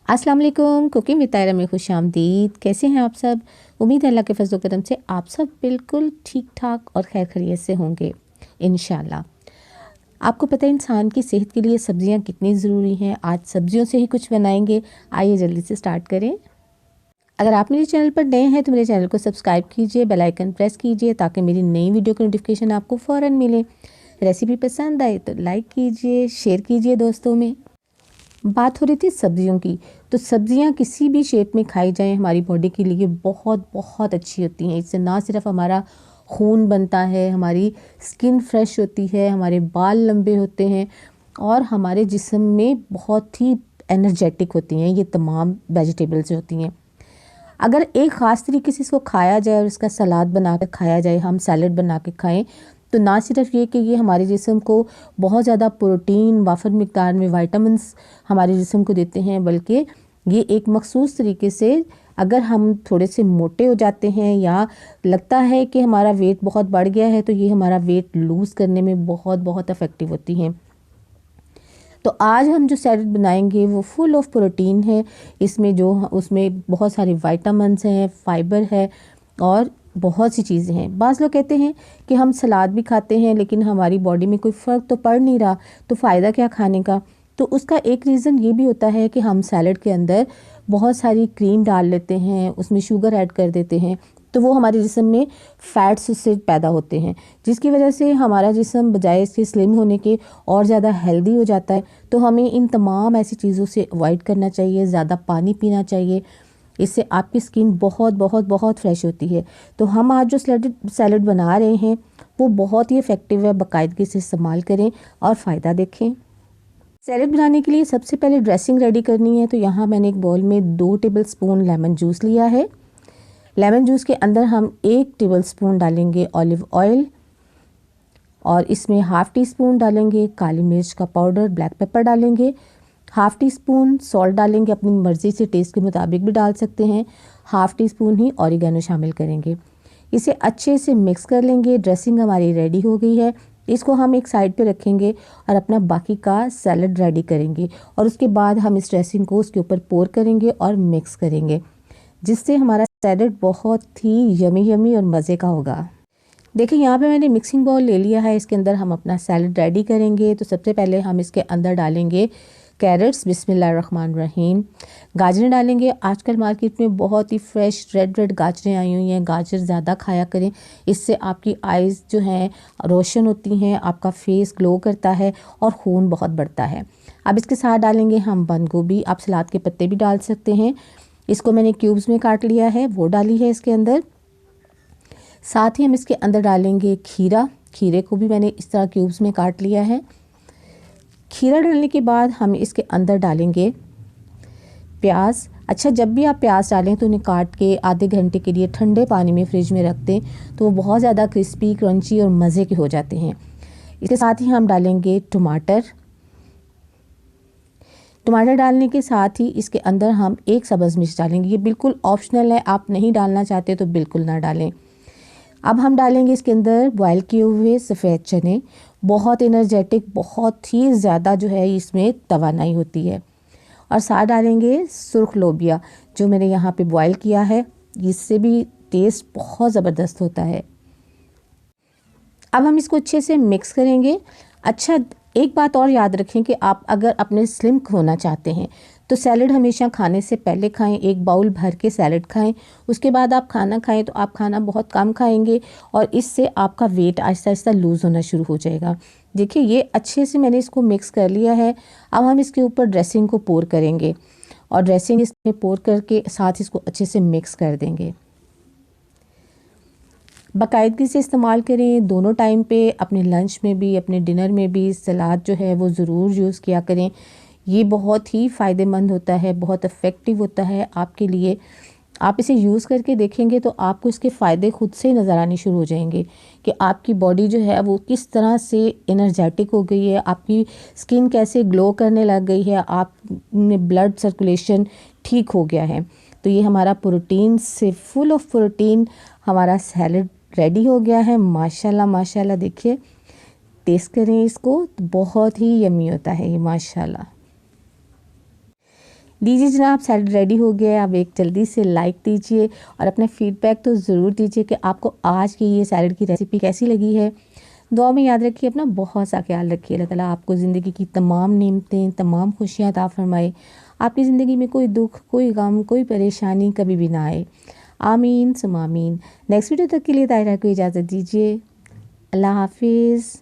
अस्सलाम वालेकुम। Cooking with तायरा में खुशामदीद। कैसे हैं आप सब? उम्मीद है अल्लाह के फजल करम से आप सब बिल्कुल ठीक ठाक और खैर खैरियत से होंगे इंशाल्लाह। आपको पता है इंसान की सेहत के लिए सब्जियां कितनी ज़रूरी हैं। आज सब्जियों से ही कुछ बनाएंगे। आइए जल्दी से स्टार्ट करें। अगर आप मेरे चैनल पर नए हैं तो मेरे चैनल को सब्सक्राइब कीजिए, बेल आइकन प्रेस कीजिए ताकि मेरी नई वीडियो की नोटिफिकेशन आपको फ़ौरन मिले। रेसिपी पसंद आए तो लाइक कीजिए, शेयर कीजिए दोस्तों में। बात हो रही थी सब्जियों की, तो सब्जियां किसी भी शेप में खाई जाएं हमारी बॉडी के लिए बहुत बहुत अच्छी होती हैं। इससे ना सिर्फ हमारा खून बनता है, हमारी स्किन फ्रेश होती है, हमारे बाल लंबे होते हैं और हमारे जिस्म में बहुत ही एनर्जेटिक होती हैं ये तमाम वेजिटेबल्स होती हैं। अगर एक ख़ास तरीके से इसको खाया जाए और इसका सलाद बना कर खाया जाए, हम सैलड बना के खाएं, तो ना सिर्फ ये कि ये हमारे जिस्म को बहुत ज़्यादा प्रोटीन वाफर मिकदार में विटामिन्स हमारे जिस्म को देते हैं, बल्कि ये एक मखसूस तरीके से अगर हम थोड़े से मोटे हो जाते हैं या लगता है कि हमारा वेट बहुत बढ़ गया है तो ये हमारा वेट लूज़ करने में बहुत बहुत इफ़ेक्टिव होती हैं। तो आज हम जो सैलड बनाएंगे वो फुल ऑफ प्रोटीन है। उसमें बहुत सारे विटामिन्स हैं, फाइबर है और बहुत सी चीज़ें हैं। बाज़ लोग कहते हैं कि हम सलाद भी खाते हैं लेकिन हमारी बॉडी में कोई फ़र्क तो पड़ नहीं रहा, तो फ़ायदा क्या खाने का। तो उसका एक रीज़न ये भी होता है कि हम सैलड के अंदर बहुत सारी क्रीम डाल लेते हैं, उसमें शुगर ऐड कर देते हैं, तो वो हमारे जिस्म में फ़ैट्स उससे पैदा होते हैं, जिसकी वजह से हमारा जिस्म बजाय इसके स्लिम होने के और ज़्यादा हेल्दी हो जाता है। तो हमें इन तमाम ऐसी चीज़ों से अवॉइड करना चाहिए, ज़्यादा पानी पीना चाहिए। इससे आपकी स्किन बहुत बहुत बहुत फ्रेश होती है। तो हम आज जो सैलड बना रहे हैं वो बहुत ही इफ़ेक्टिव है। बाकायदगी से इस्तेमाल करें और फ़ायदा देखें। सैलड बनाने के लिए सबसे पहले ड्रेसिंग रेडी करनी है। तो यहाँ मैंने एक बाउल में 2 टेबल स्पून लेमन जूस लिया है। लेमन जूस के अंदर हम 1 टेबल स्पून डालेंगे ऑलिव ऑयल और इसमें हाफ़ टी स्पून डालेंगे काली मिर्च का पाउडर, ब्लैक पेपर डालेंगे, हाफ़ टी स्पून सॉल्ट डालेंगे, अपनी मर्ज़ी से टेस्ट के मुताबिक भी डाल सकते हैं। हाफ़ टी स्पून ही ऑरिगेनो शामिल करेंगे। इसे अच्छे से मिक्स कर लेंगे। ड्रेसिंग हमारी रेडी हो गई है। इसको हम एक साइड पे रखेंगे और अपना बाकी का सैलड रेडी करेंगे और उसके बाद हम इस ड्रेसिंग को उसके ऊपर पोर करेंगे और मिक्स करेंगे, जिससे हमारा सैलड बहुत ही यमी यमी और मज़े का होगा। देखिए यहाँ पे मैंने मिक्सिंग बाउल ले लिया है। इसके अंदर हम अपना सैलड रेडी करेंगे। तो सबसे पहले हम इसके अंदर डालेंगे कैरेट्स, बिस्मिल्लाहिर्रहमानिर्रहीम। गाजरें डालेंगे। आजकल मार्केट में बहुत ही फ्रेश रेड गाजरें आई हुई हैं। गाजर ज़्यादा खाया करें, इससे आपकी आइज़ जो हैं रोशन होती हैं, आपका फेस ग्लो करता है और खून बहुत बढ़ता है। अब इसके साथ डालेंगे हम बंद गोभी। आप सलाद के पत्ते भी डाल सकते हैं। इसको मैंने क्यूब्स में काट लिया है, वो डाली है इसके अंदर। साथ ही हम इसके अंदर डालेंगे खीरा। खीरे को भी मैंने इस तरह क्यूब्स में काट लिया है। खीरा डालने के बाद हम इसके अंदर डालेंगे प्याज। अच्छा, जब भी आप प्याज डालें तो उन्हें काट के आधे घंटे के लिए ठंडे पानी में फ्रिज में रख दें, तो वो बहुत ज़्यादा क्रिस्पी, क्रंची और मज़े के हो जाते हैं। इसके साथ ही हम डालेंगे टमाटर। टमाटर डालने के साथ ही इसके अंदर हम 1 सब्ज़ मिर्च डालेंगे। ये बिल्कुल ऑप्शनल है, आप नहीं डालना चाहते तो बिल्कुल ना डालें। अब हम डालेंगे इसके अंदर बॉयल किए हुए सफ़ेद चने। बहुत एनर्जेटिक, बहुत ही ज़्यादा जो है इसमें तवानाई होती है। और साथ डालेंगे सुर्ख लोबिया, जो मैंने यहाँ पे बॉयल किया है। इससे भी टेस्ट बहुत ज़बरदस्त होता है। अब हम इसको अच्छे से मिक्स करेंगे। अच्छा, एक बात और याद रखें कि आप अगर अपने स्लिम होना चाहते हैं तो सैलड हमेशा खाने से पहले खाएं। 1 बाउल भर के सैलड खाएं, उसके बाद आप खाना खाएं तो आप खाना बहुत कम खाएंगे और इससे आपका वेट आहिस्ता आहिस्ता लूज़ होना शुरू हो जाएगा। देखिए ये अच्छे से मैंने इसको मिक्स कर लिया है। अब हम इसके ऊपर ड्रेसिंग को पोर करेंगे और ड्रेसिंग इसमें पोर करके साथ इसको अच्छे से मिक्स कर देंगे। बाकायदगी से इस्तेमाल करें दोनों टाइम पे, अपने लंच में भी अपने डिनर में भी सलाद जो है वो ज़रूर यूज़ किया करें। ये बहुत ही फ़ायदेमंद होता है, बहुत इफ़ेक्टिव होता है आपके लिए। आप इसे यूज़ करके देखेंगे तो आपको इसके फ़ायदे खुद से ही नज़र आने शुरू हो जाएंगे कि आपकी बॉडी जो है वो किस तरह से एनर्जेटिक हो गई है, आपकी स्किन कैसे ग्लो करने लग गई है, आप में ब्लड सर्कुलेशन ठीक हो गया है। तो ये हमारा प्रोटीन से फुल ऑफ प्रोटीन हमारा सैलड रेडी हो गया है। माशाल्लाह माशाल्लाह, देखिए टेस्ट करें इसको, तो बहुत ही यम्मी होता है ये माशाल्लाह। लीजिए जनाब, सैलड रेडी हो गया है। आप एक जल्दी से लाइक दीजिए और अपने फीडबैक तो ज़रूर दीजिए कि आपको आज की ये सैलड की रेसिपी कैसी लगी है। दुआ में याद रखिए, अपना बहुत सा ख्याल रखिए। अल्लाह ताला आपको ज़िंदगी की तमाम नेमतें, तमाम खुशियाँ अता फरमाए। आपकी ज़िंदगी में कोई दुख, कोई गम, कोई परेशानी कभी भी ना आए। आमीन सुम आमीन। नेक्स्ट वीडियो तक के लिए तायरा को इजाज़त दीजिए। अल्लाह हाफिज़।